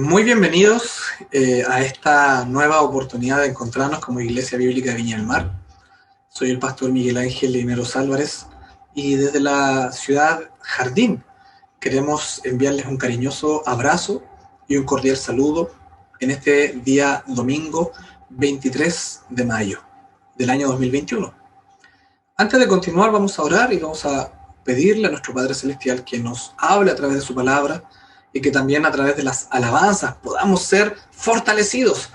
Muy bienvenidos a esta nueva oportunidad de encontrarnos como Iglesia Bíblica de Viña del Mar. Soy el pastor Miguel Ángel Lineros Álvarez y desde la ciudad Jardín queremos enviarles un cariñoso abrazo y un cordial saludo en este día domingo 23 de mayo del año 2021. Antes de continuar vamos a orar y vamos a pedirle a nuestro Padre Celestial que nos hable a través de su palabra y que también a través de las alabanzas podamos ser fortalecidos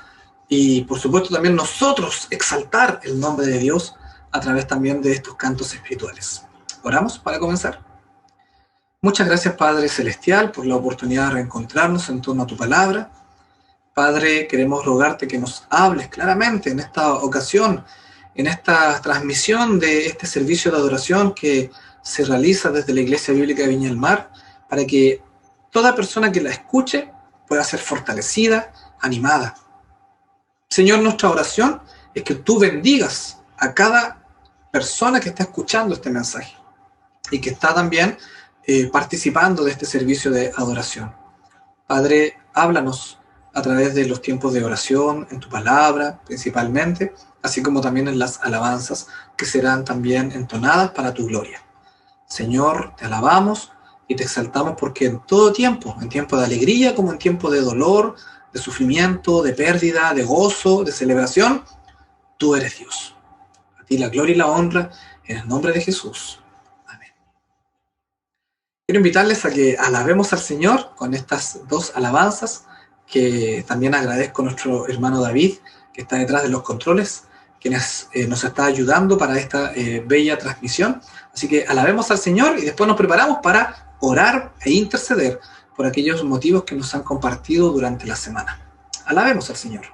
y por supuesto también nosotros exaltar el nombre de Dios a través también de estos cantos espirituales. Oramos para comenzar. Muchas gracias, Padre Celestial, por la oportunidad de reencontrarnos en torno a tu palabra. Padre, queremos rogarte que nos hables claramente en esta ocasión, en esta transmisión de este servicio de adoración que se realiza desde la Iglesia Bíblica de Viña del Mar, para que toda persona que la escuche pueda ser fortalecida, animada. Señor, nuestra oración es que tú bendigas a cada persona que está escuchando este mensaje y que está también participando de este servicio de adoración. Padre, háblanos a través de los tiempos de oración, en tu palabra principalmente, así como también en las alabanzas que serán también entonadas para tu gloria. Señor, te alabamos y te exaltamos porque en todo tiempo, en tiempo de alegría como en tiempo de dolor, de sufrimiento, de pérdida, de gozo, de celebración, tú eres Dios. A ti la gloria y la honra en el nombre de Jesús. Amén. Quiero invitarles a que alabemos al Señor con estas dos alabanzas, que también agradezco a nuestro hermano David, que está detrás de los controles, quien nos está ayudando para esta bella transmisión. Así que alabemos al Señor y después nos preparamos para orar e interceder por aquellos motivos que nos han compartido durante la semana. Alabemos al Señor.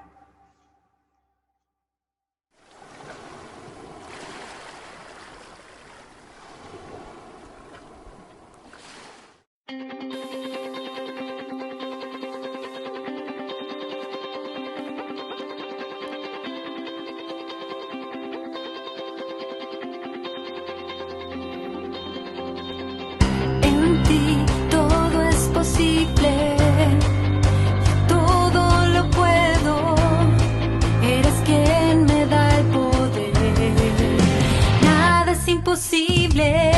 Todo lo puedo, eres quien me da el poder, nada es imposible.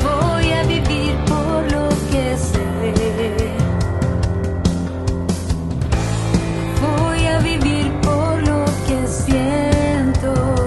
Voy a vivir por lo que sé. Todo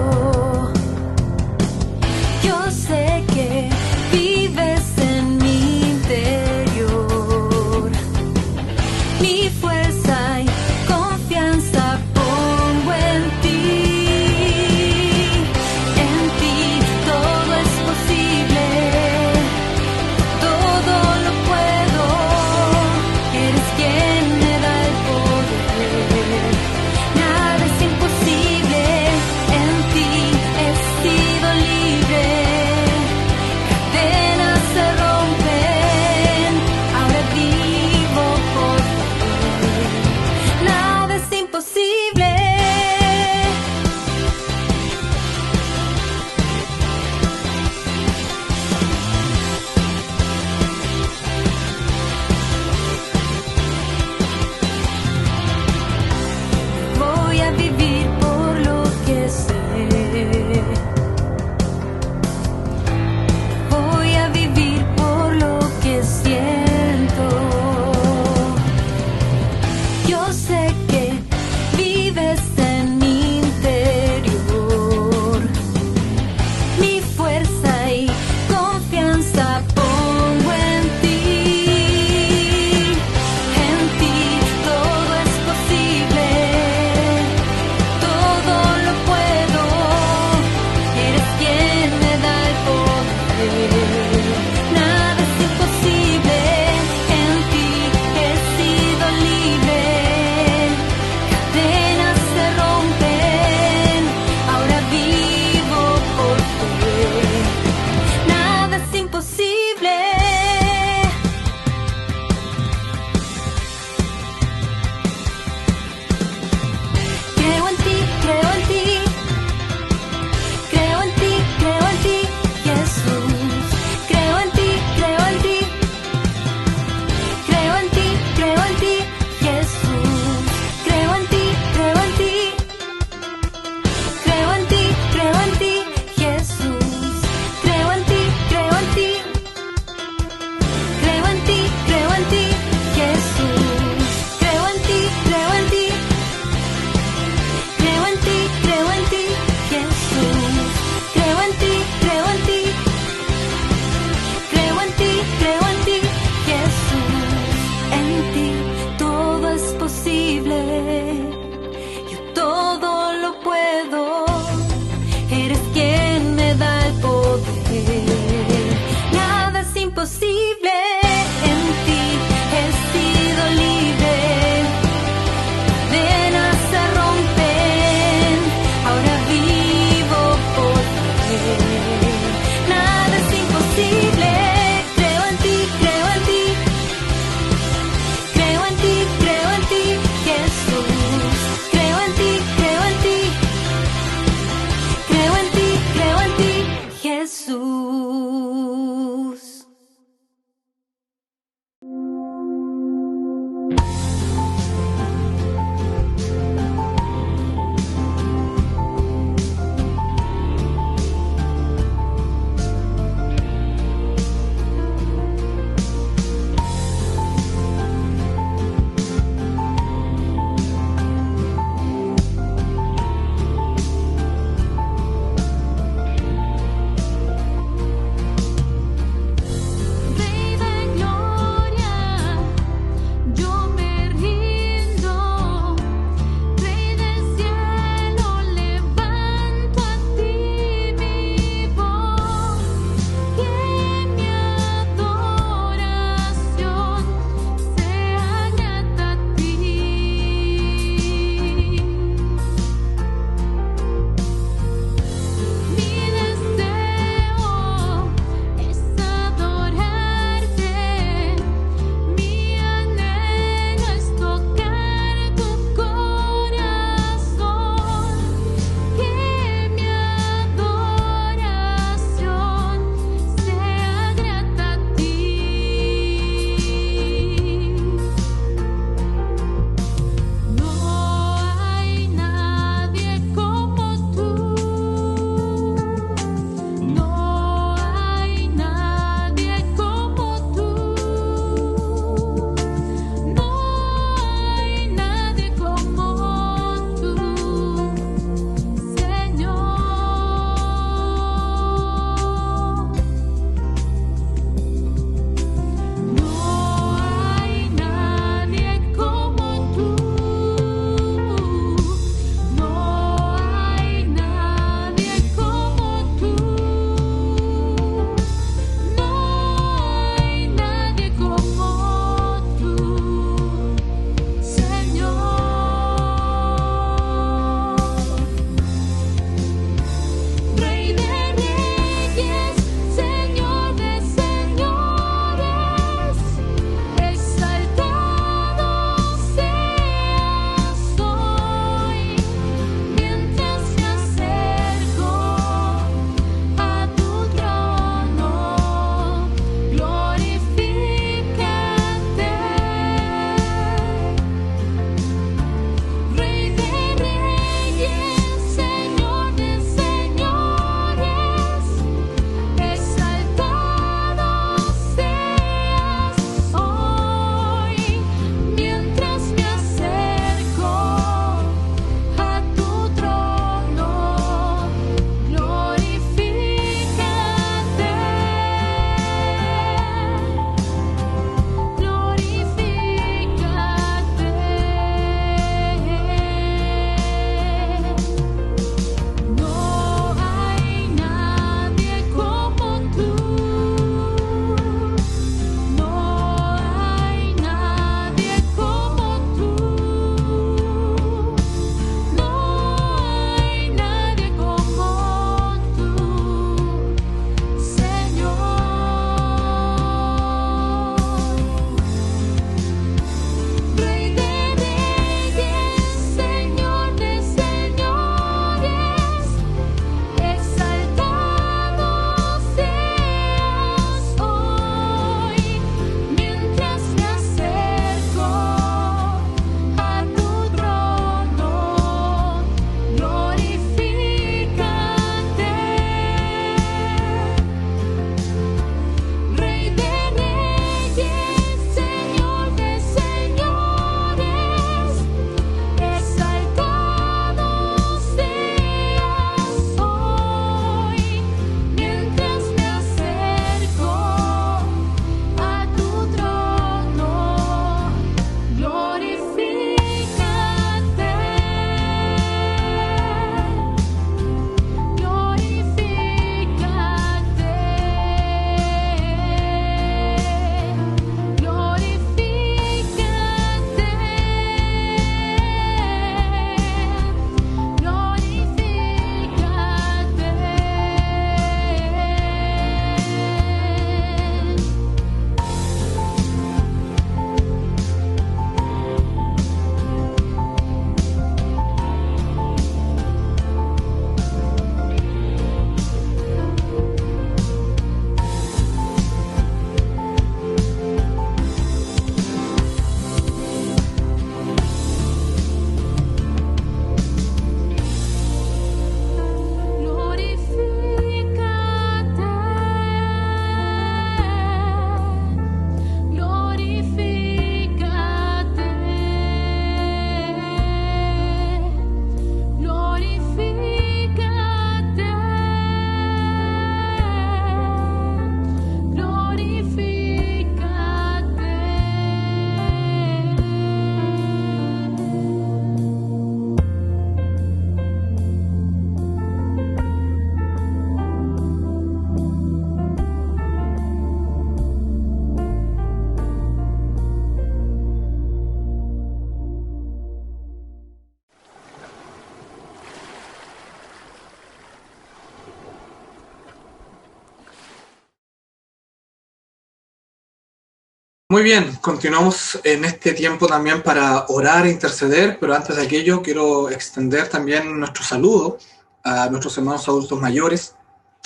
Muy bien, continuamos en este tiempo también para orar e interceder, pero antes de aquello quiero extender también nuestro saludo a nuestros hermanos adultos mayores,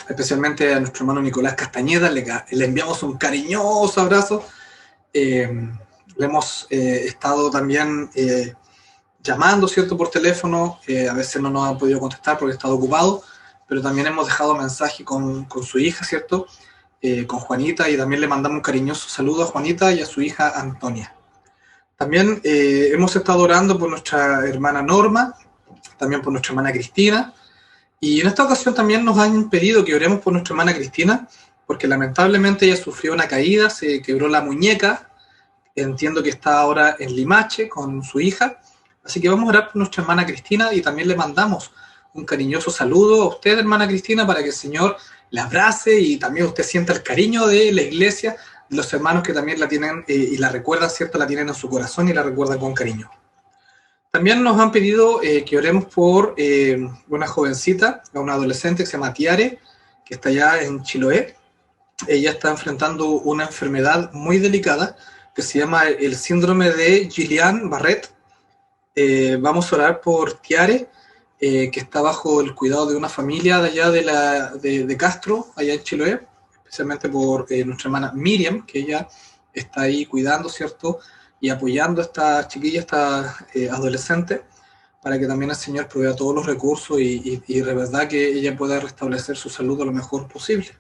especialmente a nuestro hermano Nicolás Castañeda. Le enviamos un cariñoso abrazo. Le hemos estado también llamando, ¿cierto?, por teléfono. A veces no nos ha podido contestar porque ha estado ocupado, pero también hemos dejado mensaje con su hija, ¿cierto?, con Juanita, y también le mandamos un cariñoso saludo a Juanita y a su hija Antonia. También hemos estado orando por nuestra hermana Norma, también por nuestra hermana Cristina, y en esta ocasión también nos han pedido que oremos por nuestra hermana Cristina, porque lamentablemente ella sufrió una caída, se quebró la muñeca. Entiendo que está ahora en Limache con su hija, así que vamos a orar por nuestra hermana Cristina y también le mandamos un cariñoso saludo a usted, hermana Cristina, para que el Señor la abrace y también usted sienta el cariño de la iglesia, de los hermanos que también la tienen y la recuerdan, ¿cierto? La tienen en su corazón y la recuerdan con cariño. También nos han pedido que oremos por una jovencita, una adolescente que se llama Tiare, que está allá en Chiloé. Ella está enfrentando una enfermedad muy delicada que se llama el síndrome de Guillain-Barré. Vamos a orar por Tiare, que está bajo el cuidado de una familia de allá de Castro, allá en Chiloé, especialmente por nuestra hermana Miriam, que ella está ahí cuidando, ¿cierto?, y apoyando a esta chiquilla, esta adolescente, para que también el Señor provea todos los recursos y de verdad que ella pueda restablecer su salud lo mejor posible.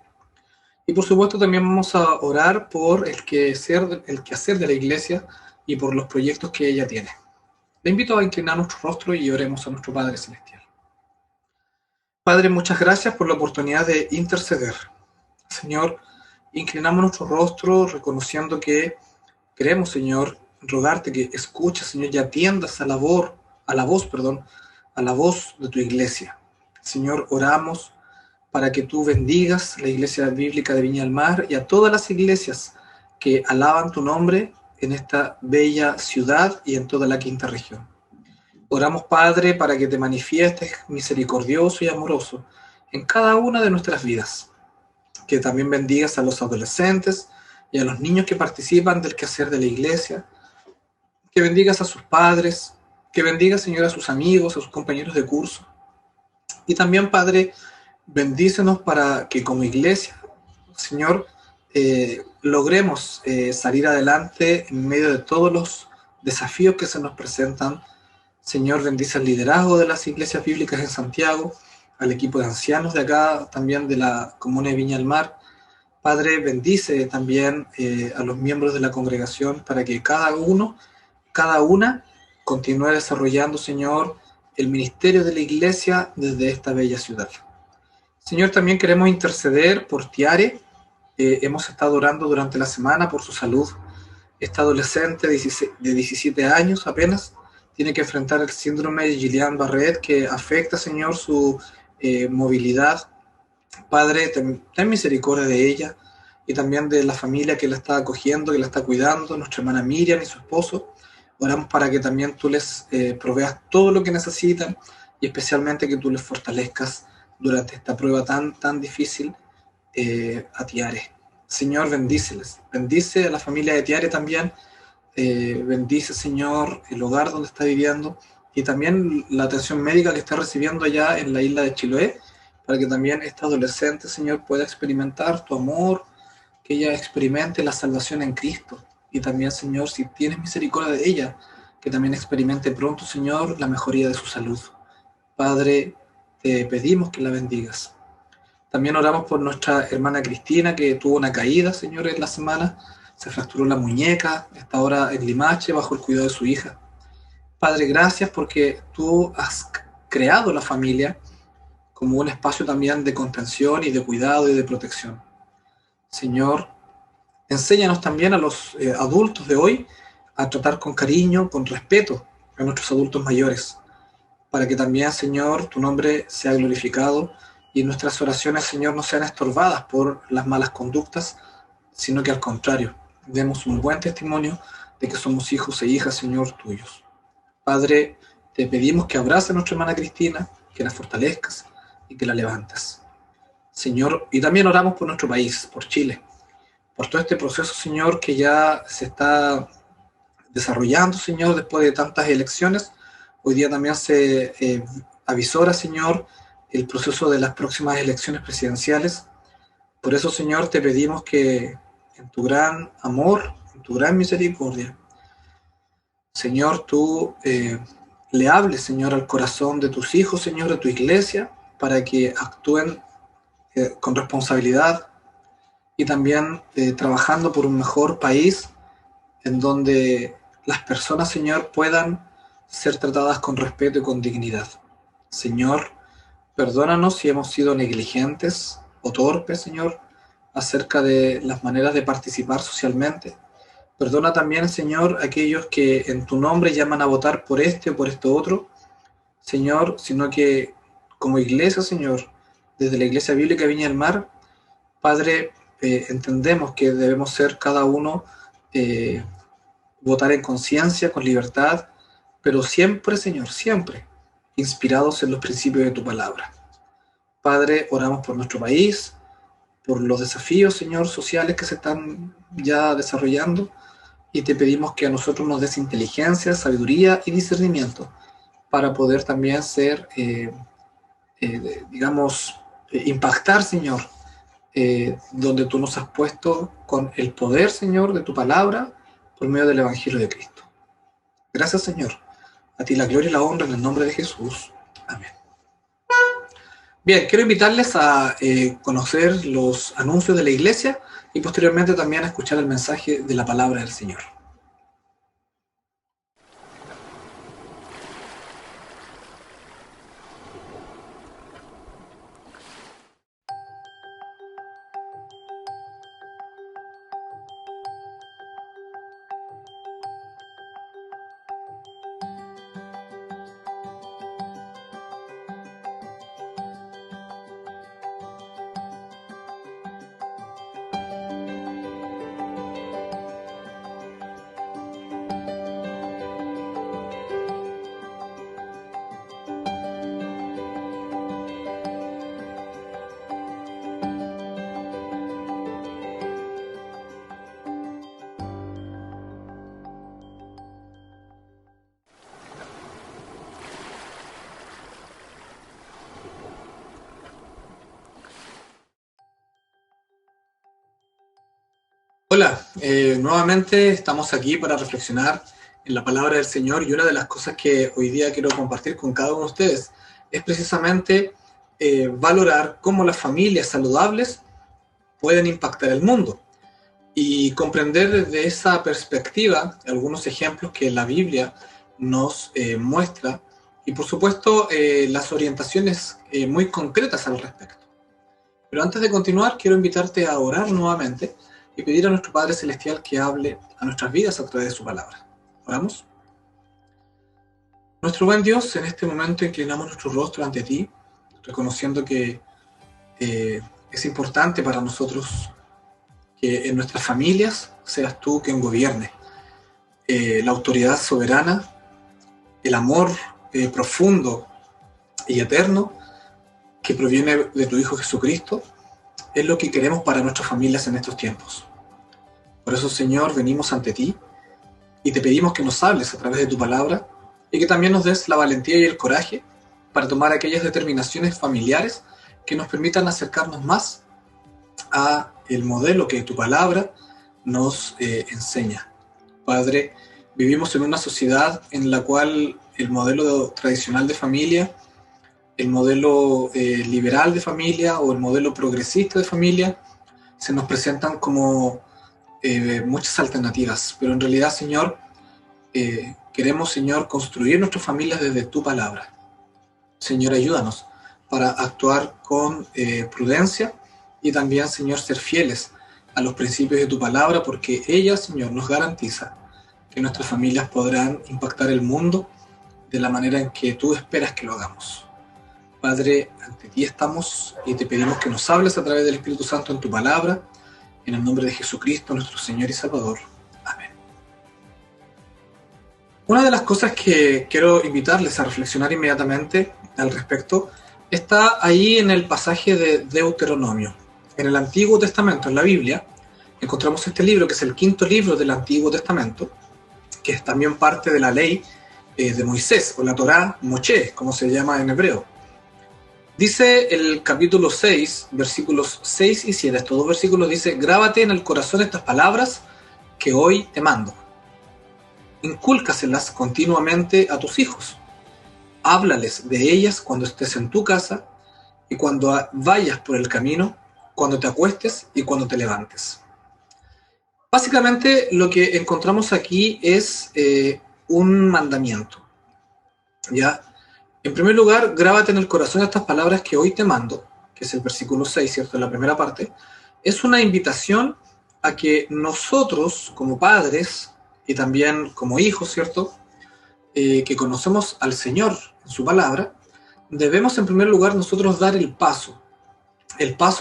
Y por supuesto también vamos a orar por el quehacer de la iglesia y por los proyectos que ella tiene. Le invito a inclinar nuestro rostro y oremos a nuestro Padre Celestial. Padre, muchas gracias por la oportunidad de interceder. Señor, inclinamos nuestro rostro reconociendo que queremos, Señor, rogarte que escuches, Señor, y atiendas a la voz de tu iglesia. Señor, oramos para que tú bendigas la Iglesia Bíblica de Viña del Mar y a todas las iglesias que alaban tu nombre en esta bella ciudad y en toda la quinta región. Oramos, Padre, para que te manifiestes misericordioso y amoroso en cada una de nuestras vidas. Que también bendigas a los adolescentes y a los niños que participan del quehacer de la iglesia. Que bendigas a sus padres, que bendigas, Señor, a sus amigos, a sus compañeros de curso. Y también, Padre, bendícenos para que como iglesia, Señor, logremos salir adelante en medio de todos los desafíos que se nos presentan. Señor, bendice el liderazgo de las iglesias bíblicas en Santiago, al equipo de ancianos de acá, también de la comuna de Viña del Mar. Padre, bendice también a los miembros de la congregación para que cada una continúe desarrollando, Señor, el ministerio de la iglesia desde esta bella ciudad. Señor, también queremos interceder por Tiare. Hemos estado orando durante la semana por su salud. Esta adolescente de 17 años apenas tiene que enfrentar el síndrome de Guillain-Barré que afecta, Señor, su movilidad. Padre, ten misericordia de ella y también de la familia que la está acogiendo, que la está cuidando, nuestra hermana Miriam y su esposo. Oramos para que también tú les proveas todo lo que necesitan y especialmente que tú les fortalezcas durante esta prueba tan difícil a Tiare. Señor, bendíceles. Bendice a la familia de Tiare también. Bendice, Señor, el hogar donde está viviendo y también la atención médica que está recibiendo allá en la isla de Chiloé, para que también esta adolescente, Señor, pueda experimentar tu amor, que ella experimente la salvación en Cristo. Y también, Señor, si tienes misericordia de ella, que también experimente pronto, Señor, la mejoría de su salud. Padre, te pedimos que la bendigas. También oramos por nuestra hermana Cristina, que tuvo una caída, Señor, en la semana. Se fracturó la muñeca, está ahora en Limache bajo el cuidado de su hija. Padre, gracias porque tú has creado la familia como un espacio también de contención y de cuidado y de protección. Señor, enséñanos también a los adultos de hoy a tratar con cariño, con respeto a nuestros adultos mayores, para que también, Señor, tu nombre sea glorificado y nuestras oraciones, Señor, no sean estorbadas por las malas conductas, sino que al contrario, demos un buen testimonio de que somos hijos e hijas, Señor, tuyos. Padre, te pedimos que abraces a nuestra hermana Cristina, que la fortalezcas y que la levantes. Señor, y también oramos por nuestro país, por Chile, por todo este proceso, Señor, que ya se está desarrollando, Señor, después de tantas elecciones. Hoy día también se avisora, Señor, el proceso de las próximas elecciones presidenciales. Por eso, Señor, te pedimos que en tu gran amor, en tu gran misericordia, Señor, tú le hables, Señor, al corazón de tus hijos, Señor, de tu iglesia, para que actúen con responsabilidad y también trabajando por un mejor país en donde las personas, Señor, puedan ser tratadas con respeto y con dignidad. Señor, perdónanos si hemos sido negligentes o torpes, Señor, acerca de las maneras de participar socialmente. Perdona también, Señor, aquellos que en tu nombre llaman a votar por este o por esto otro, Señor, sino que como iglesia, Señor, desde la Iglesia Bíblica Viña del Mar, Padre, entendemos que debemos ser cada uno, votar en conciencia, con libertad, pero siempre, Señor, siempre inspirados en los principios de tu palabra. Padre, oramos por nuestro país, por los desafíos, Señor, sociales que se están ya desarrollando, y te pedimos que a nosotros nos des inteligencia, sabiduría y discernimiento para poder también ser, impactar, Señor, donde tú nos has puesto con el poder, Señor, de tu palabra por medio del Evangelio de Cristo. Gracias, Señor. A ti la gloria y la honra en el nombre de Jesús. Amén. Bien, quiero invitarles a conocer los anuncios de la iglesia y posteriormente también a escuchar el mensaje de la palabra del Señor. Hola, nuevamente estamos aquí para reflexionar en la palabra del Señor, y una de las cosas que hoy día quiero compartir con cada uno de ustedes es precisamente valorar cómo las familias saludables pueden impactar el mundo y comprender desde esa perspectiva algunos ejemplos que la Biblia nos muestra, y por supuesto las orientaciones muy concretas al respecto. Pero antes de continuar, quiero invitarte a orar nuevamente y pedir a nuestro Padre Celestial que hable a nuestras vidas a través de su palabra. ¿Oramos? Nuestro buen Dios, en este momento inclinamos nuestro rostro ante ti, reconociendo que es importante para nosotros que en nuestras familias seas tú quien gobierne. La autoridad soberana, el amor profundo y eterno que proviene de tu Hijo Jesucristo, es lo que queremos para nuestras familias en estos tiempos. Por eso, Señor, venimos ante ti y te pedimos que nos hables a través de tu palabra y que también nos des la valentía y el coraje para tomar aquellas determinaciones familiares que nos permitan acercarnos más a el modelo que tu palabra nos enseña. Padre, vivimos en una sociedad en la cual el modelo tradicional de familia, el modelo liberal de familia o el modelo progresista de familia se nos presentan como muchas alternativas, pero en realidad, Señor, queremos, Señor, construir nuestras familias desde tu palabra. Señor, ayúdanos para actuar con prudencia y también, Señor, ser fieles a los principios de tu palabra, porque ella, Señor, nos garantiza que nuestras familias podrán impactar el mundo de la manera en que tú esperas que lo hagamos. Padre, ante ti estamos y te pedimos que nos hables a través del Espíritu Santo en tu palabra, en el nombre de Jesucristo, nuestro Señor y Salvador. Amén. Una de las cosas que quiero invitarles a reflexionar inmediatamente al respecto está ahí en el pasaje de Deuteronomio. En el Antiguo Testamento, en la Biblia, encontramos este libro, que es el quinto libro del Antiguo Testamento, que es también parte de la ley de Moisés, o la Torá Moshe, como se llama en hebreo. Dice el capítulo 6, versículos 6 y 7, estos dos versículos dice: grábate en el corazón estas palabras que hoy te mando. Incúlcaselas continuamente a tus hijos. Háblales de ellas cuando estés en tu casa y cuando vayas por el camino, cuando te acuestes y cuando te levantes. Básicamente lo que encontramos aquí es un mandamiento, ¿ya? En primer lugar, grábate en el corazón estas palabras que hoy te mando, que es el versículo 6, ¿cierto? En la primera parte. Es una invitación a que nosotros, como padres y también como hijos, ¿cierto? Que conocemos al Señor en su palabra, debemos en primer lugar nosotros dar el paso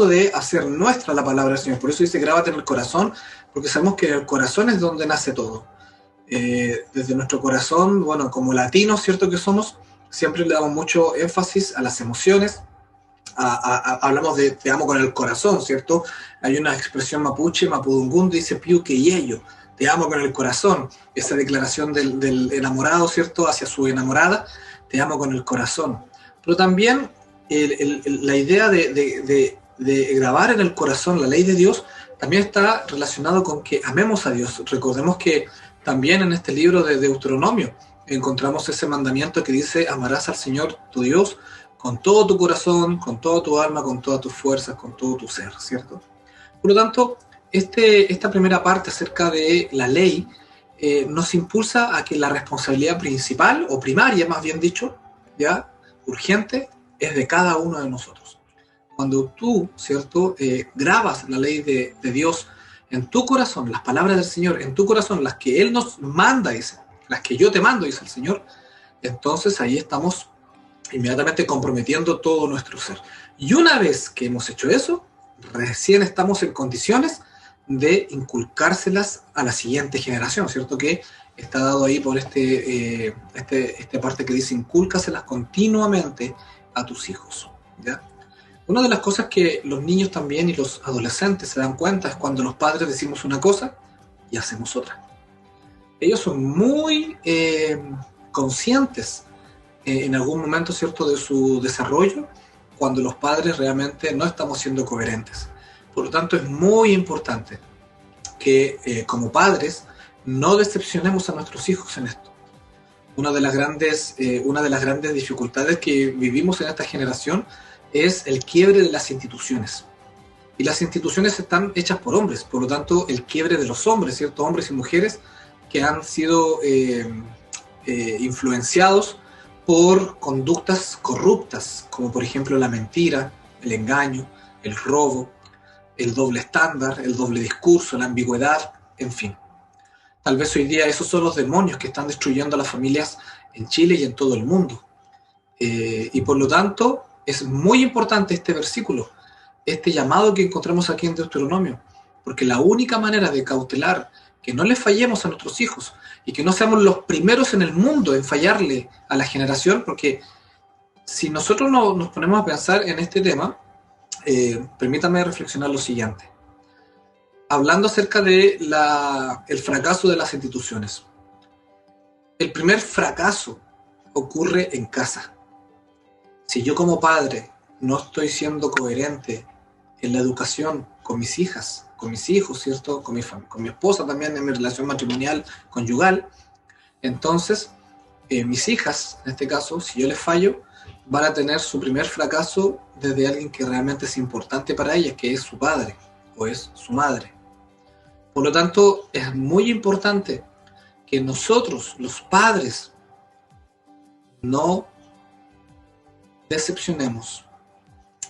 de hacer nuestra la palabra del Señor. Por eso dice: grábate en el corazón, porque sabemos que el corazón es donde nace todo. Desde nuestro corazón, bueno, como latinos, ¿cierto? Que somos, siempre le damos mucho énfasis a las emociones, hablamos de te amo con el corazón, ¿cierto? Hay una expresión mapuche, mapudungun, dice piu que yello, te amo con el corazón, esa declaración del enamorado, ¿cierto? Hacia su enamorada, te amo con el corazón. Pero también la idea de grabar en el corazón la ley de Dios también está relacionado con que amemos a Dios. Recordemos que también en este libro de Deuteronomio encontramos ese mandamiento que dice: amarás al Señor tu Dios con todo tu corazón, con toda tu alma, con todas tus fuerzas, con todo tu ser, ¿cierto? Por lo tanto, esta primera parte acerca de la ley nos impulsa a que la responsabilidad principal, o primaria más bien dicho, ya urgente, es de cada uno de nosotros. Cuando tú, ¿cierto?, grabas la ley de Dios en tu corazón, las palabras del Señor en tu corazón, las que Él nos manda, dice, las que yo te mando, dice el Señor, entonces ahí estamos inmediatamente comprometiendo todo nuestro ser. Y una vez que hemos hecho eso, recién estamos en condiciones de inculcárselas a la siguiente generación, ¿cierto? Que está dado ahí por esta parte que dice: incúlcaselas continuamente a tus hijos, ¿ya? Una de las cosas que los niños también y los adolescentes se dan cuenta es cuando los padres decimos una cosa y hacemos otra. Ellos son muy conscientes en algún momento, ¿cierto?, de su desarrollo, cuando los padres realmente no estamos siendo coherentes. Por lo tanto, es muy importante que como padres no decepcionemos a nuestros hijos en esto. Una de las grandes dificultades que vivimos en esta generación es el quiebre de las instituciones. Y las instituciones están hechas por hombres, por lo tanto, el quiebre de los hombres, ¿cierto? Hombres y mujeres que han sido influenciados por conductas corruptas, como por ejemplo la mentira, el engaño, el robo, el doble estándar, el doble discurso, la ambigüedad, en fin. Tal vez hoy día esos son los demonios que están destruyendo a las familias en Chile y en todo el mundo. Y por lo tanto, es muy importante este versículo, este llamado que encontramos aquí en Deuteronomio, porque la única manera de cautelar que no le fallemos a nuestros hijos y que no seamos los primeros en el mundo en fallarle a la generación, porque si nosotros nos ponemos a pensar en este tema, permítame reflexionar lo siguiente. Hablando acerca de el fracaso de las instituciones. El primer fracaso ocurre en casa. Si yo como padre no estoy siendo coherente en la educación con mis hijas, con mis hijos, ¿cierto? Con mi esposa también, en mi relación matrimonial, conyugal, entonces mis hijas, en este caso, si yo les fallo, van a tener su primer fracaso desde alguien que realmente es importante para ellas, que es su padre o es su madre. Por lo tanto, es muy importante que nosotros, los padres, no decepcionemos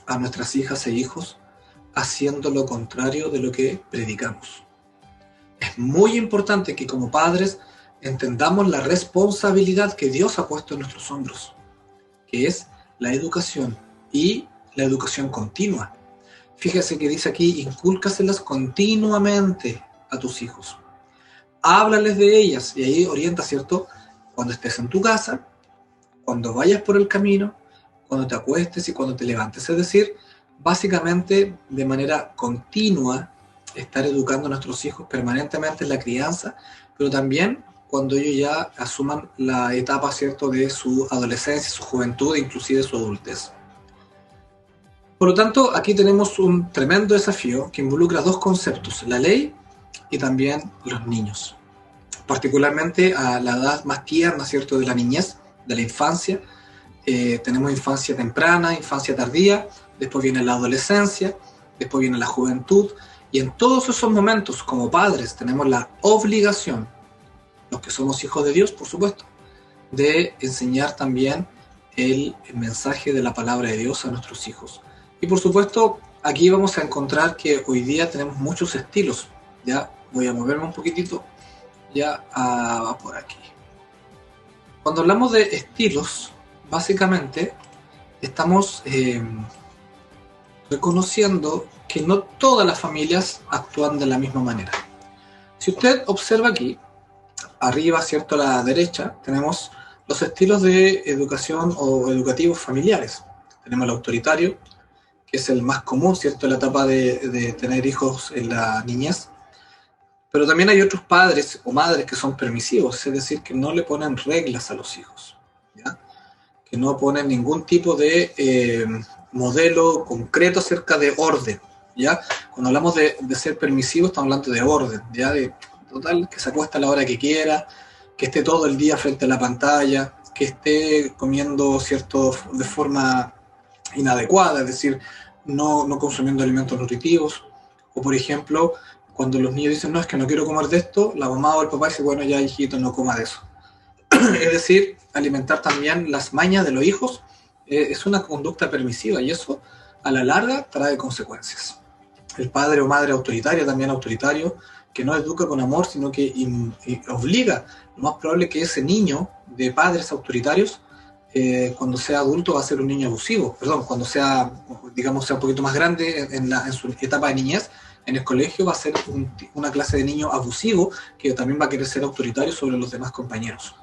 a nuestras hijas e hijos haciendo lo contrario de lo que predicamos. Es muy importante que como padres entendamos la responsabilidad que Dios ha puesto en nuestros hombros, que es la educación y la educación continua. Fíjese que dice aquí: incúlcaselas continuamente a tus hijos. Háblales de ellas, y ahí orienta, ¿cierto? Cuando estés en tu casa, cuando vayas por el camino, cuando te acuestes y cuando te levantes. Es decir, básicamente de manera continua estar educando a nuestros hijos permanentemente en la crianza, pero también cuando ellos ya asuman la etapa, ¿cierto?, de su adolescencia, su juventud e inclusive su adultez. Por lo tanto, aquí tenemos un tremendo desafío que involucra dos conceptos, la ley y también los niños. Particularmente a la edad más tierna, ¿cierto?, de la niñez, de la infancia. Tenemos infancia temprana, infancia tardía, después viene la adolescencia, después viene la juventud, y en todos esos momentos, como padres, tenemos la obligación, los que somos hijos de Dios, por supuesto, de enseñar también el mensaje de la palabra de Dios a nuestros hijos. Y por supuesto, aquí vamos a encontrar que hoy día tenemos muchos estilos. Ya voy a moverme un poquitito, ya por aquí. Cuando hablamos de estilos, básicamente estamos reconociendo que no todas las familias actúan de la misma manera. Si usted observa aquí, arriba, ¿cierto?, a la derecha, tenemos los estilos de educación o educativos familiares. Tenemos el autoritario, que es el más común, ¿cierto?, en la etapa de tener hijos en la niñez. Pero también hay otros padres o madres que son permisivos, es decir, que no le ponen reglas a los hijos, ¿ya? Que no ponen ningún tipo de modelo concreto acerca de orden, ¿ya? Cuando hablamos de ser permisivos, estamos hablando de orden, ¿ya? De total, que se acueste a la hora que quiera, que esté todo el día frente a la pantalla, que esté comiendo, ¿cierto?, de forma inadecuada, es decir, no consumiendo alimentos nutritivos. O, por ejemplo, cuando los niños dicen, no, es que no quiero comer de esto, la mamá o el papá dice, bueno, ya hijito, no coma de eso. Es decir, alimentar también las mañas de los hijos es una conducta permisiva y eso a la larga trae consecuencias. El padre o madre autoritario, también autoritario, que no educa con amor, sino que obliga, lo más probable que ese niño de padres autoritarios, cuando sea adulto va a ser un niño abusivo, cuando sea, digamos, sea un poquito más grande en su etapa de niñez, en el colegio va a ser una clase de niño abusivo que también va a querer ser autoritario sobre los demás compañeros.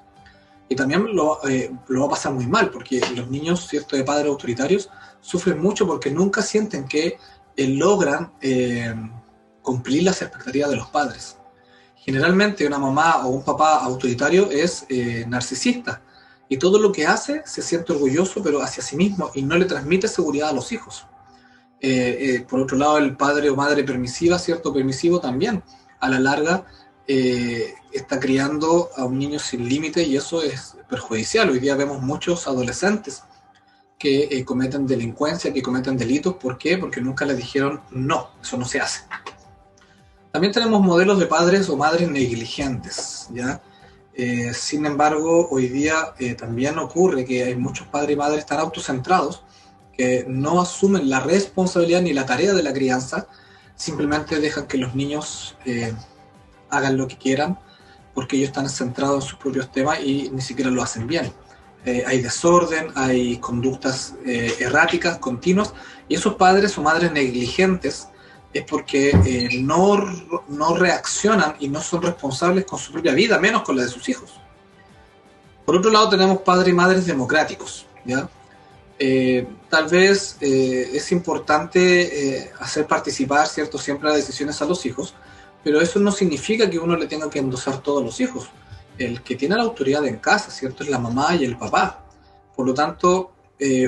Y también lo va a pasar muy mal, porque los niños, ¿cierto?, de padres autoritarios sufren mucho porque nunca sienten que logran cumplir las expectativas de los padres. Generalmente una mamá o un papá autoritario es narcisista y todo lo que hace se siente orgulloso pero hacia sí mismo y no le transmite seguridad a los hijos. Por otro lado, el padre o madre permisiva, ¿cierto?, permisivo también, a la larga está criando a un niño sin límite y eso es perjudicial. Hoy día vemos muchos adolescentes que cometen delincuencia, que cometen delitos. ¿Por qué? Porque nunca les dijeron no, eso no se hace. También tenemos modelos de padres o madres negligentes, ¿ya? Sin embargo, hoy día también ocurre que hay muchos padres y madres tan autocentrados que no asumen la responsabilidad ni la tarea de la crianza, simplemente dejan que los niños hagan lo que quieran porque ellos están centrados en sus propios temas y ni siquiera lo hacen bien. Hay desorden, hay conductas erráticas, continuas, y esos padres o madres negligentes es porque no reaccionan y no son responsables con su propia vida, menos con la de sus hijos. Por otro lado tenemos padres y madres democráticos, ¿ya? Tal vez es importante hacer participar, ¿cierto?, siempre las decisiones a los hijos, pero eso no significa que uno le tenga que endosar todo a los hijos. El que tiene la autoridad en casa, ¿cierto?, es la mamá y el papá. Por lo tanto,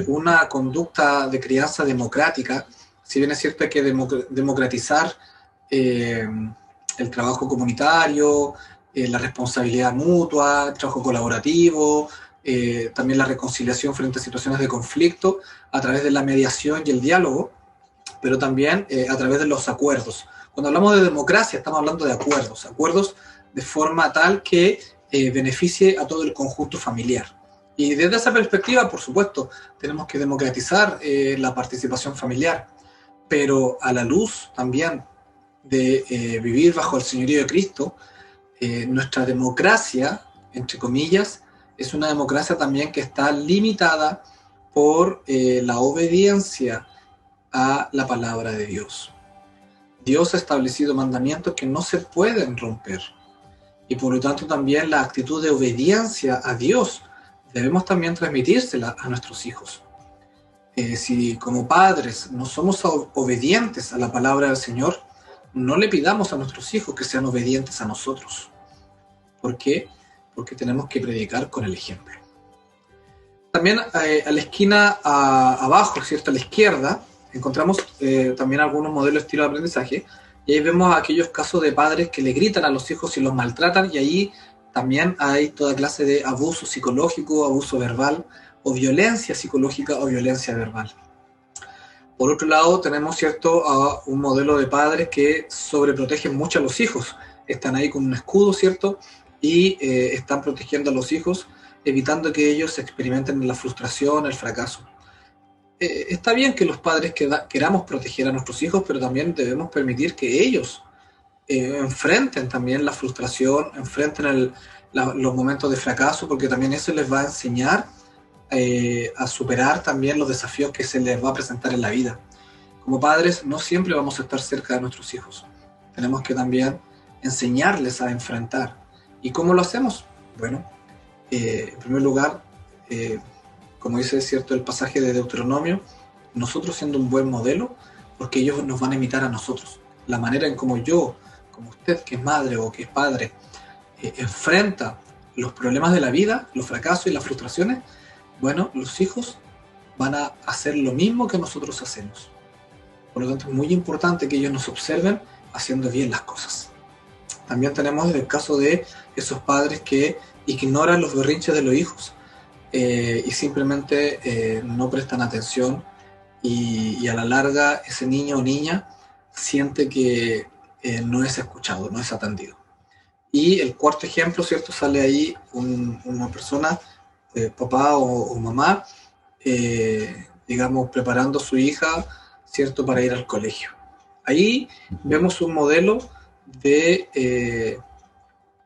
una conducta de crianza democrática, si bien es cierto que democratizar el trabajo comunitario, la responsabilidad mutua, el trabajo colaborativo, también la reconciliación frente a situaciones de conflicto a través de la mediación y el diálogo, pero también a través de los acuerdos. Cuando hablamos de democracia estamos hablando de acuerdos de forma tal que beneficie a todo el conjunto familiar. Y desde esa perspectiva, por supuesto, tenemos que democratizar la participación familiar, pero a la luz también de vivir bajo el señorío de Cristo, nuestra democracia, entre comillas, es una democracia también que está limitada por la obediencia a la palabra de Dios. Dios ha establecido mandamientos que no se pueden romper y por lo tanto también la actitud de obediencia a Dios debemos también transmitírsela a nuestros hijos. Si como padres no somos obedientes a la palabra del Señor, no le pidamos a nuestros hijos que sean obedientes a nosotros. ¿Por qué? Porque tenemos que predicar con el ejemplo. También a la esquina abajo, ¿cierto? A la izquierda, encontramos también algunos modelos de estilo de aprendizaje, y ahí vemos aquellos casos de padres que le gritan a los hijos y los maltratan, y ahí también hay toda clase de abuso psicológico, abuso verbal, o violencia psicológica o violencia verbal. Por otro lado, tenemos, ¿cierto?, a un modelo de padres que sobreprotegen mucho a los hijos. Están ahí con un escudo, ¿cierto?, y están protegiendo a los hijos, evitando que ellos experimenten la frustración, el fracaso. Está bien que los padres queramos proteger a nuestros hijos, pero también debemos permitir que ellos enfrenten también la frustración, enfrenten los momentos de fracaso, porque también eso les va a enseñar a superar también los desafíos que se les va a presentar en la vida. Como padres no siempre vamos a estar cerca de nuestros hijos. Tenemos que también enseñarles a enfrentar. ¿Y cómo lo hacemos? Bueno, en primer lugar, como dice cierto el pasaje de Deuteronomio, nosotros siendo un buen modelo, porque ellos nos van a imitar a nosotros. La manera en como yo, como usted que es madre o que es padre, enfrenta los problemas de la vida, los fracasos y las frustraciones, bueno, los hijos van a hacer lo mismo que nosotros hacemos. Por lo tanto, es muy importante que ellos nos observen haciendo bien las cosas. También tenemos el caso de esos padres que ignoran los berrinches de los hijos y simplemente no prestan atención y a la larga ese niño o niña siente que no es escuchado, no es atendido. Y el cuarto ejemplo, ¿cierto? Sale ahí una persona, papá o mamá, digamos, preparando a su hija, ¿cierto?, para ir al colegio. Ahí vemos un modelo de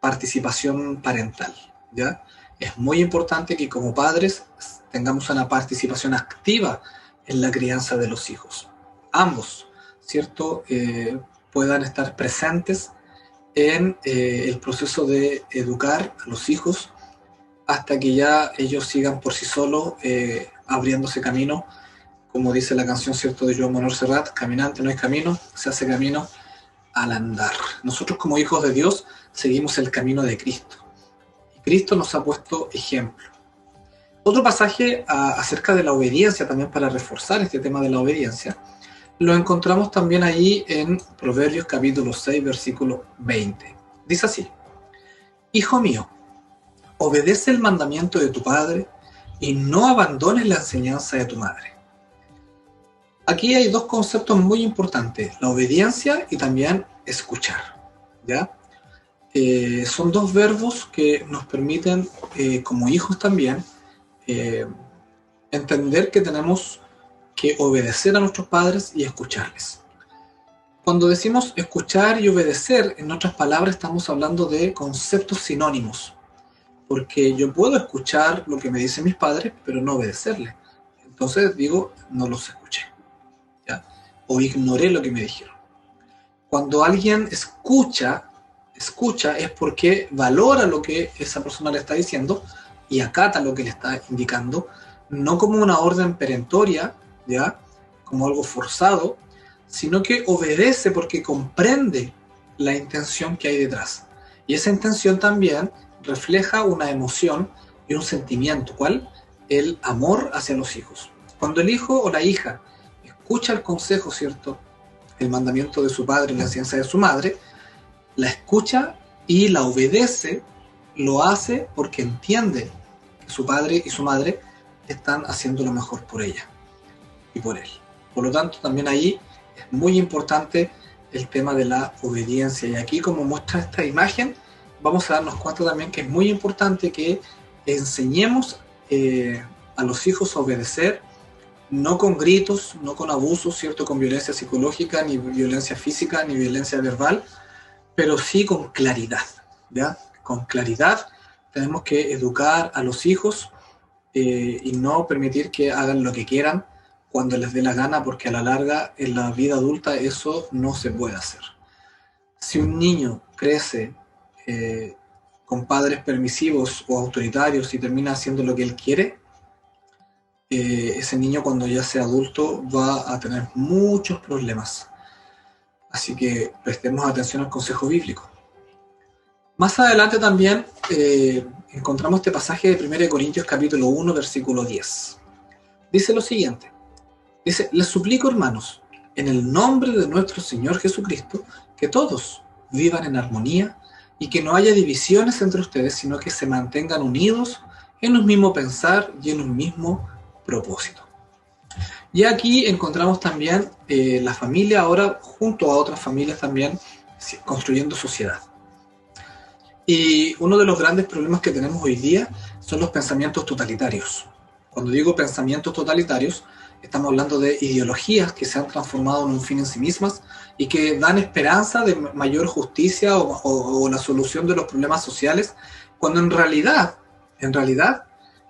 participación parental, ¿ya? Es muy importante que como padres tengamos una participación activa en la crianza de los hijos. Ambos, ¿cierto?, puedan estar presentes en el proceso de educar a los hijos hasta que ya ellos sigan por sí solos abriéndose camino, como dice la canción, ¿cierto?, de Joan Manuel Serrat, caminante no hay camino, se hace camino al andar. Nosotros como hijos de Dios seguimos el camino de Cristo. Y Cristo nos ha puesto ejemplo. Otro pasaje acerca de la obediencia, también para reforzar este tema de la obediencia, lo encontramos también ahí en Proverbios capítulo 6, versículo 20. Dice así: Hijo mío, obedece el mandamiento de tu padre y no abandones la enseñanza de tu madre. Aquí hay dos conceptos muy importantes, la obediencia y también escuchar, ¿ya? Son dos verbos que nos permiten, como hijos también, entender que tenemos que obedecer a nuestros padres y escucharles. Cuando decimos escuchar y obedecer, en otras palabras estamos hablando de conceptos sinónimos, porque yo puedo escuchar lo que me dicen mis padres, pero no obedecerles. Entonces digo, no los escuché, ¿ya? O ignoré lo que me dijeron. Cuando alguien escucha es porque valora lo que esa persona le está diciendo y acata lo que le está indicando, no como una orden perentoria, ¿ya?, como algo forzado, sino que obedece porque comprende la intención que hay detrás. Y esa intención también refleja una emoción y un sentimiento. ¿Cuál? El amor hacia los hijos. Cuando el hijo o la hija escucha el consejo, ¿cierto?, el mandamiento de su padre y la enseñanza de su madre, la escucha y la obedece, lo hace porque entiende que su padre y su madre están haciendo lo mejor por ella y por él. Por lo tanto, también ahí es muy importante el tema de la obediencia. Y aquí, como muestra esta imagen, vamos a darnos cuenta también que es muy importante que enseñemos a los hijos a obedecer, no con gritos, no con abusos, ¿cierto?, con violencia psicológica, ni violencia física, ni violencia verbal, pero sí con claridad, ¿ya? Con claridad tenemos que educar a los hijos y no permitir que hagan lo que quieran cuando les dé la gana, porque a la larga en la vida adulta eso no se puede hacer. Si un niño crece con padres permisivos o autoritarios y termina haciendo lo que él quiere, ese niño cuando ya sea adulto va a tener muchos problemas. Así que prestemos atención al consejo bíblico. Más adelante también encontramos este pasaje de 1 Corintios capítulo 1, versículo 10. Dice lo siguiente. Dice, les suplico, hermanos, en el nombre de nuestro Señor Jesucristo, que todos vivan en armonía y que no haya divisiones entre ustedes, sino que se mantengan unidos en un mismo pensar y en un mismo propósito. Y aquí encontramos también la familia ahora junto a otras familias también construyendo sociedad. Y uno de los grandes problemas que tenemos hoy día son los pensamientos totalitarios. Cuando digo pensamientos totalitarios, estamos hablando de ideologías que se han transformado en un fin en sí mismas y que dan esperanza de mayor justicia o la solución de los problemas sociales, cuando en realidad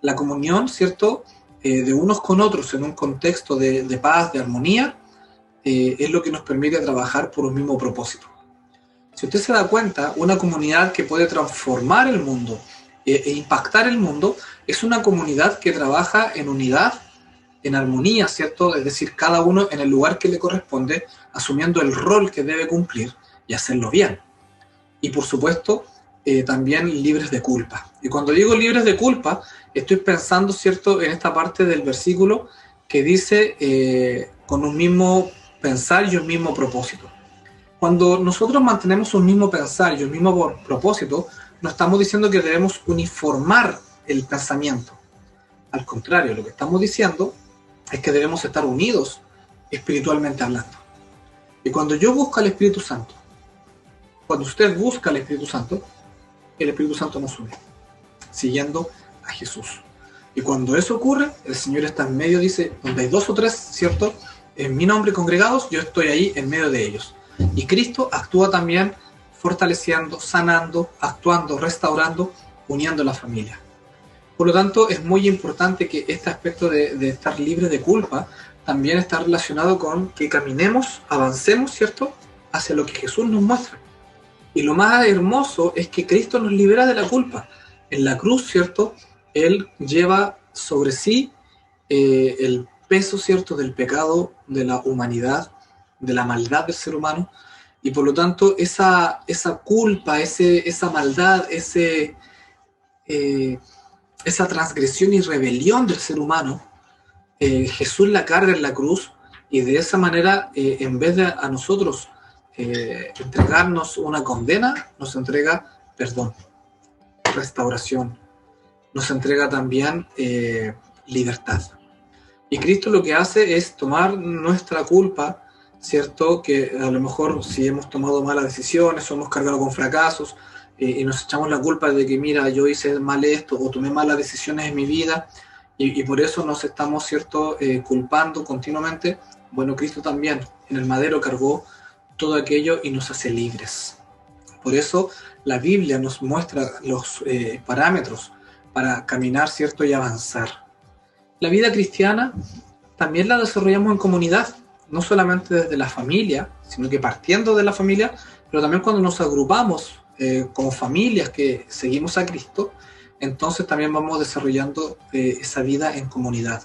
la comunión, ¿cierto?, de unos con otros en un contexto de paz, de armonía, es lo que nos permite trabajar por un mismo propósito. Si usted se da cuenta, una comunidad que puede transformar el mundo e impactar el mundo es una comunidad que trabaja en unidad, en armonía, ¿cierto? Es decir, cada uno en el lugar que le corresponde, asumiendo el rol que debe cumplir y hacerlo bien. Y por supuesto, también libres de culpa. Y cuando digo libres de culpa, estoy pensando, ¿cierto?, en esta parte del versículo que dice con un mismo pensar y un mismo propósito. Cuando nosotros mantenemos un mismo pensar y un mismo propósito, no estamos diciendo que debemos uniformar el pensamiento. Al contrario, lo que estamos diciendo es que debemos estar unidos espiritualmente hablando. Y cuando yo busco al Espíritu Santo, cuando usted busca al Espíritu Santo, el Espíritu Santo nos une, siguiendo a Jesús. Y cuando eso ocurre, el Señor está en medio, dice, donde hay 2 o 3, ¿cierto?, en mi nombre congregados, yo estoy ahí en medio de ellos. Y Cristo actúa también fortaleciendo, sanando, actuando, restaurando, uniendo la familia. Por lo tanto, es muy importante que este aspecto de estar libre de culpa también está relacionado con que caminemos, avancemos, ¿cierto?, hacia lo que Jesús nos muestra. Y lo más hermoso es que Cristo nos libera de la culpa. En la cruz, ¿cierto?, Él lleva sobre sí el peso, ¿cierto?, del pecado, de la humanidad, de la maldad del ser humano, y por lo tanto esa culpa, esa maldad, esa transgresión y rebelión del ser humano, Jesús la carga en la cruz, y de esa manera, en vez de a nosotros entregarnos una condena, nos entrega perdón, restauración, nos entrega también libertad. Y Cristo lo que hace es tomar nuestra culpa, ¿cierto?, que a lo mejor si hemos tomado malas decisiones o hemos cargado con fracasos y nos echamos la culpa de que, mira, yo hice mal esto o tomé malas decisiones en mi vida y por eso nos estamos, ¿cierto?, culpando continuamente. Bueno, Cristo también en el madero cargó todo aquello y nos hace libres. Por eso la Biblia nos muestra los parámetros para caminar, ¿cierto?, y avanzar. La vida cristiana también la desarrollamos en comunidad, no solamente desde la familia, sino que partiendo de la familia, pero también cuando nos agrupamos como familias que seguimos a Cristo, entonces también vamos desarrollando esa vida en comunidad.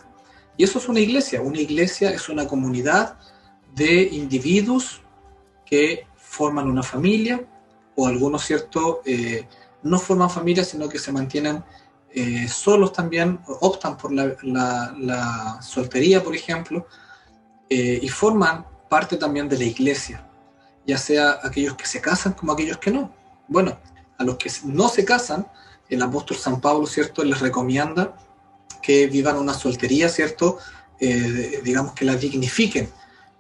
Y eso es una iglesia. Una iglesia es una comunidad de individuos que forman una familia, o algunos, ¿cierto?, no forman familia, sino que se mantienen solos también, optan por la soltería, por ejemplo, y forman parte también de la iglesia, ya sea aquellos que se casan como aquellos que no. Bueno, a los que no se casan, el apóstol San Pablo, ¿cierto?, les recomienda que vivan una soltería, ¿cierto?, digamos que la dignifiquen,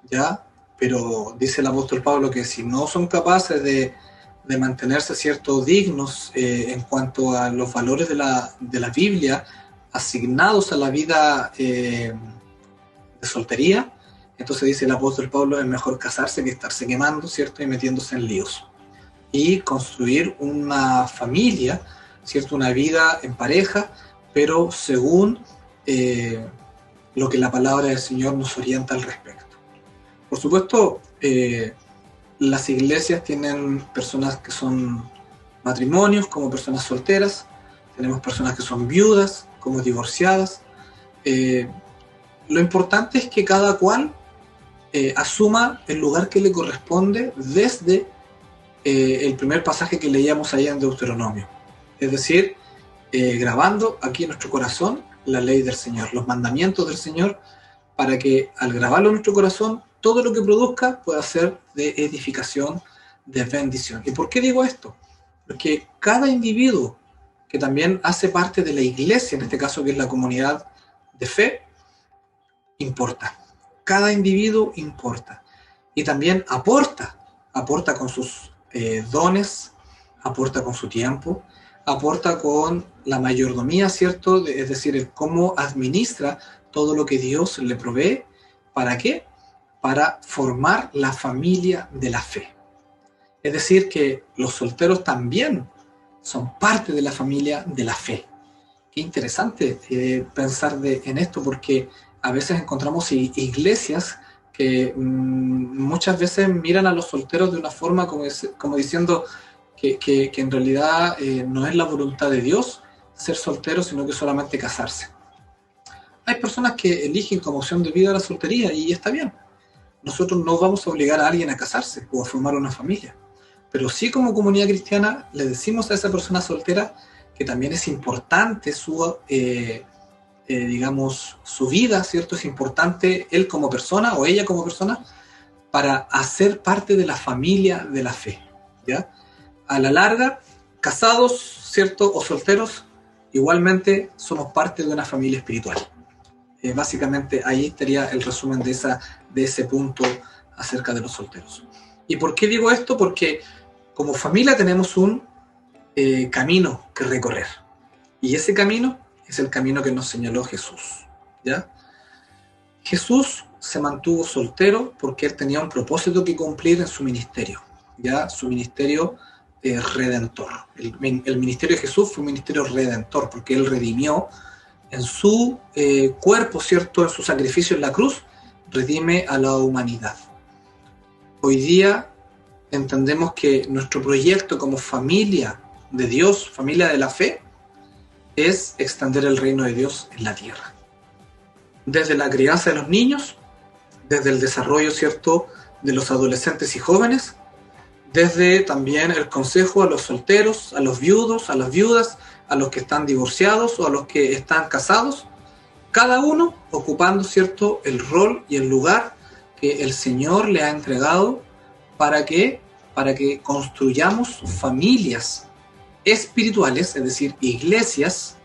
¿ya? Pero dice el apóstol Pablo que si no son capaces de mantenerse, ¿cierto?, dignos en cuanto a los valores de la Biblia asignados a la vida de soltería, entonces dice el apóstol Pablo, es mejor casarse que estarse quemando, ¿cierto?, y metiéndose en líos. Y construir una familia, ¿cierto?, una vida en pareja, pero según lo que la palabra del Señor nos orienta al respecto. Por supuesto, las iglesias tienen personas que son matrimonios como personas solteras, tenemos personas que son viudas como divorciadas. Lo importante es que cada cual asuma el lugar que le corresponde desde el primer pasaje que leíamos allá en Deuteronomio. Es decir, grabando aquí en nuestro corazón la ley del Señor, los mandamientos del Señor, para que al grabarlo en nuestro corazón, todo lo que produzca pueda ser de edificación, de bendición. ¿Y por qué digo esto? Porque cada individuo que también hace parte de la iglesia, en este caso que es la comunidad de fe, importa. Cada individuo importa. Y también aporta con sus dones, aporta con su tiempo, aporta con la mayordomía, ¿cierto? Es decir, el cómo administra todo lo que Dios le provee. ¿Para qué? Para formar la familia de la fe. Es decir, que los solteros también son parte de la familia de la fe. Qué interesante pensar en esto, porque a veces encontramos iglesias que muchas veces miran a los solteros de una forma como diciendo que en realidad no es la voluntad de Dios ser soltero, sino que solamente casarse. Hay personas que eligen como opción de vida la soltería y está bien. Nosotros no vamos a obligar a alguien a casarse o a formar una familia, pero sí como comunidad cristiana le decimos a esa persona soltera que también es importante digamos, su vida, ¿cierto? Es importante él como persona o ella como persona para hacer parte de la familia de la fe, ¿ya? A la larga, casados, ¿cierto? O solteros, igualmente somos parte de una familia espiritual. Básicamente ahí estaría el resumen de ese punto acerca de los solteros. ¿Y por qué digo esto? Porque como familia tenemos un camino que recorrer. Y ese camino es el camino que nos señaló Jesús, ¿ya? Jesús se mantuvo soltero porque él tenía un propósito que cumplir en su ministerio, ¿ya? Su ministerio redentor. El ministerio de Jesús fue un ministerio redentor porque él redimió en su cuerpo, ¿cierto? En su sacrificio en la cruz, redime a la humanidad. Hoy día entendemos que nuestro proyecto como familia de Dios, familia de la fe, es extender el reino de Dios en la tierra. Desde la crianza de los niños, desde el desarrollo, ¿cierto?, de los adolescentes y jóvenes, desde también el consejo a los solteros, a los viudos, a las viudas, a los que están divorciados o a los que están casados, cada uno ocupando, ¿cierto?, el rol y el lugar que el Señor le ha entregado para que construyamos familias espirituales, es decir, iglesias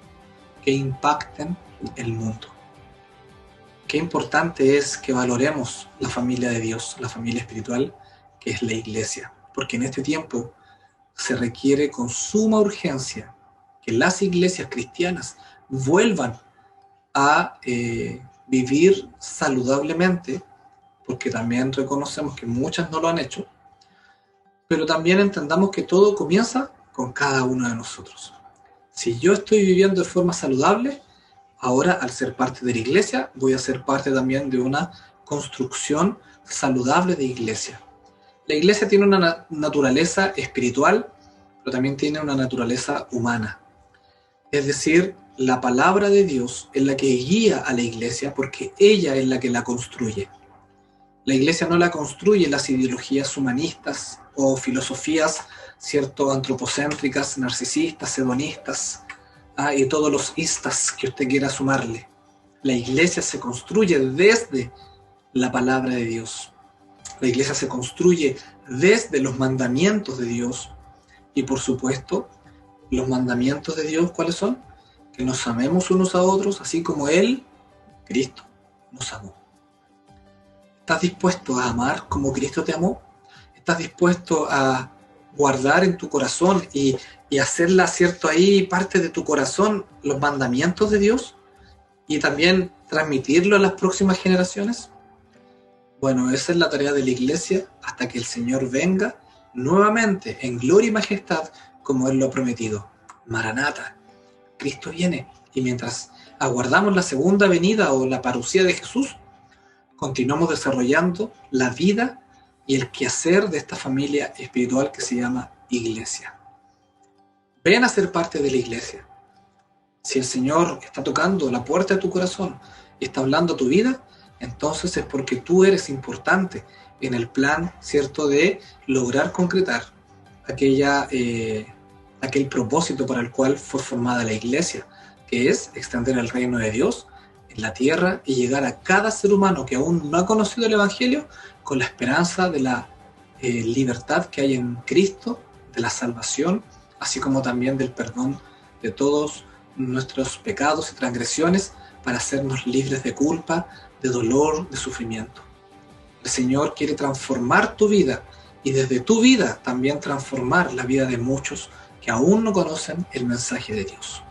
que impacten el mundo. Qué importante es que valoremos la familia de Dios, la familia espiritual, que es la iglesia, porque en este tiempo se requiere con suma urgencia que las iglesias cristianas vuelvan a vivir saludablemente, porque también reconocemos que muchas no lo han hecho, pero también entendamos que todo comienza con cada uno de nosotros. Si yo estoy viviendo de forma saludable, ahora al ser parte de la iglesia, voy a ser parte también de una construcción saludable de iglesia. La iglesia tiene una naturaleza espiritual, pero también tiene una naturaleza humana. Es decir, la palabra de Dios es la que guía a la iglesia porque ella es la que la construye. La iglesia no la construye las ideologías humanistas o filosofías, ¿cierto?, antropocéntricas, narcisistas, hedonistas, y todos los istas que usted quiera sumarle. La iglesia se construye desde la palabra de Dios. La iglesia se construye desde los mandamientos de Dios. Y por supuesto, los mandamientos de Dios, ¿cuáles son? Que nos amemos unos a otros, así como Él, Cristo, nos amó. ¿Estás dispuesto a amar como Cristo te amó? ¿Estás dispuesto a guardar en tu corazón y hacerla, ¿cierto?, ahí parte de tu corazón los mandamientos de Dios y también transmitirlo a las próximas generaciones? Bueno, esa es la tarea de la iglesia hasta que el Señor venga nuevamente en gloria y majestad como Él lo ha prometido. Maranata, Cristo viene. Y mientras aguardamos la segunda venida o la parucía de Jesús, continuamos desarrollando la vida y el quehacer de esta familia espiritual que se llama iglesia. Ven a ser parte de la iglesia. Si el Señor está tocando la puerta de tu corazón y está hablando a tu vida, entonces es porque tú eres importante en el plan, ¿cierto?, de lograr concretar aquel propósito para el cual fue formada la iglesia, que es extender el reino de Dios en la tierra y llegar a cada ser humano que aún no ha conocido el Evangelio con la esperanza de la libertad que hay en Cristo, de la salvación, así como también del perdón de todos nuestros pecados y transgresiones, para hacernos libres de culpa, de dolor, de sufrimiento. El Señor quiere transformar tu vida y desde tu vida también transformar la vida de muchos que aún no conocen el mensaje de Dios.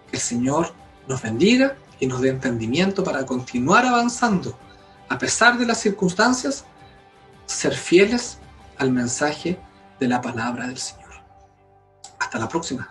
Que el Señor nos bendiga y nos dé entendimiento para continuar avanzando, a pesar de las circunstancias, ser fieles al mensaje de la palabra del Señor. Hasta la próxima.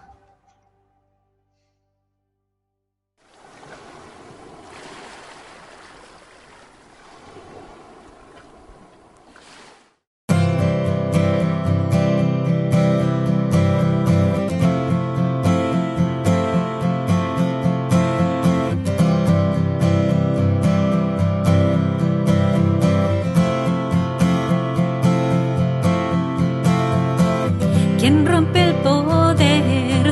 Quien rompe el poder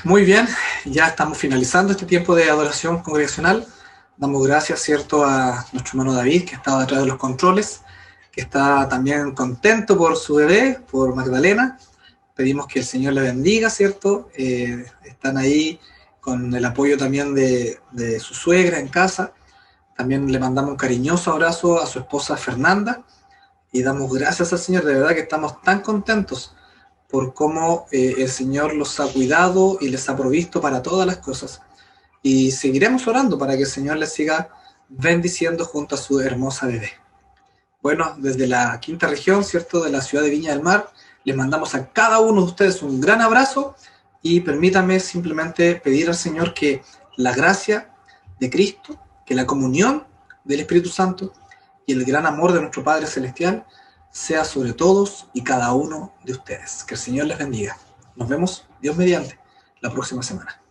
Muy bien, ya estamos finalizando este tiempo de adoración congregacional. Damos gracias, ¿cierto?, a nuestro hermano David, que estaba detrás de los controles, que está también contento por su bebé, por Magdalena. Pedimos que el Señor le bendiga, ¿cierto? Están ahí con el apoyo también de su suegra en casa. También le mandamos un cariñoso abrazo a su esposa Fernanda y damos gracias al Señor. De verdad que estamos tan contentos por cómo el Señor los ha cuidado y les ha provisto para todas las cosas. Y seguiremos orando para que el Señor les siga bendiciendo junto a su hermosa bebé. Bueno, desde la quinta región, ¿cierto?, de la ciudad de Viña del Mar, les mandamos a cada uno de ustedes un gran abrazo y permítanme simplemente pedir al Señor que la gracia de Cristo, que la comunión del Espíritu Santo y el gran amor de nuestro Padre Celestial sea sobre todos y cada uno de ustedes. Que el Señor les bendiga. Nos vemos, Dios mediante, la próxima semana.